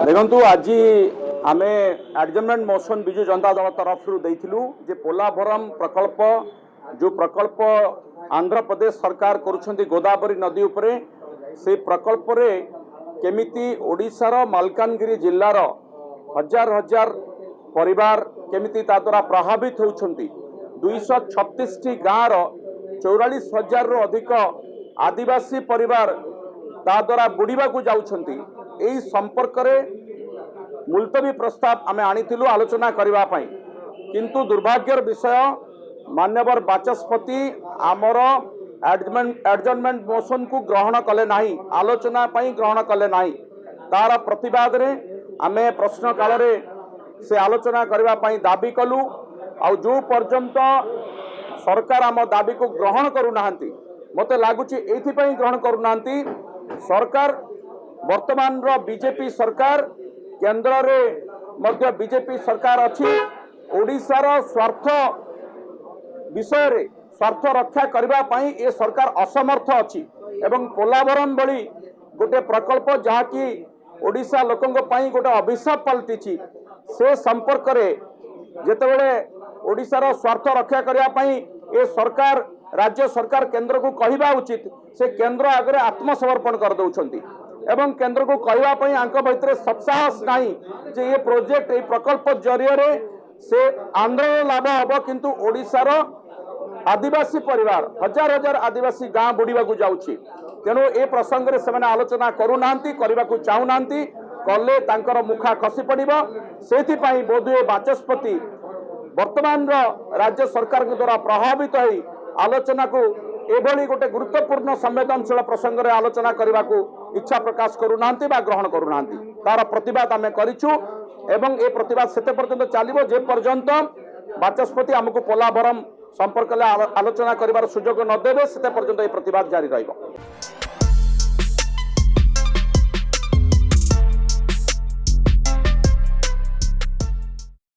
देखु आज आम एडजमेंट मोशन विजु जनता दल तरफ जे पोलाभरम प्रकल्प जो प्रकल्प आंध्र प्रदेश सरकार करुछंती गोदावरी नदी उपरे से प्रकल्प रे केमिति ओडिशार मालकानगिरी जिल्लार हजार हजार परिवार केमिति ता द्वारा प्रभावित होउछंती 236 टी गाँव 44,000 रु अधिक आदिवासी परिवार ता द्वारा बुड़ीबा को जाउछंती एई संपर्क रे मुलतवी प्रस्ताव आमे आनिथिलु आलोचना करिबा पई किंतु दुर्भाग्यर विषय मान्यवर बाचस्पति आमर एडजमेंट मोशन को ग्रहण कले नाही आलोचना पई ग्रहण कले नाही तार प्रतिवाद रे आमे प्रश्न काल रे से आलोचना करिबा पई दाबी कलु आ जो पर्यंत सरकार आम दाबी को ग्रहण करू नाहंती मते लागुची एथि पई ग्रहण करू नाहंती सरकार वर्तमान रो बीजेपी सरकार केंद्र रे मध्य बीजेपी सरकार अच्छी ओडिशार स्वार्थ विषय रे स्वार्थ रक्षा करबा पई ए सरकार असमर्थ अच्छी एवं पोलाभरम बली गोटे प्रकल्प जहा कि ओडिशा लोकंग पई गोटे अभिशाप पलटिछि से संपर्क रे जेतेबेले ओडिशार स्वार्थ रक्षा करबा पई ए सरकार राज्य सरकार केंद्र को कहवा उचित से केंद्र आगे आत्मसमर्पण कर दउछंती एवं केंद्र को कहवा पई आंक भितर सत्साहस नहीं जे ये प्रोजेक्ट ये प्रकल्प जरिए से आंध्र लाभ हम किंतु ओडिशार आदिवासी परिवार हजार हजार आदिवासी गाँ बुड़ीबा को जाउछि तेणु ए प्रसंग रे सेमाने आलोचना करू नांती करबा को चाहू नांती कले तांकर मुखा खसी पड़िबो सेथि पई बोधुए बाचस्पति वर्तमान राज्य सरकार के द्वारा प्रभावित होई आलोचना को एभली गोटे गुरुत्वपूर्ण संवेदनशील प्रसंग रे आलोचना करने को इच्छा प्रकाश करू नांती बा ग्रहण करू नांती तार प्रतिवाद आमे करिछु एवं ए प्रतिवाद सेते पर्यंत चलिबो जे पर्यंत बाचस्पति हमको पोलाभरम संपर्क आलोचना करिवार सुजोग न देबे सेते पर्यंत ए प्रतिवाद जारी रहिबो।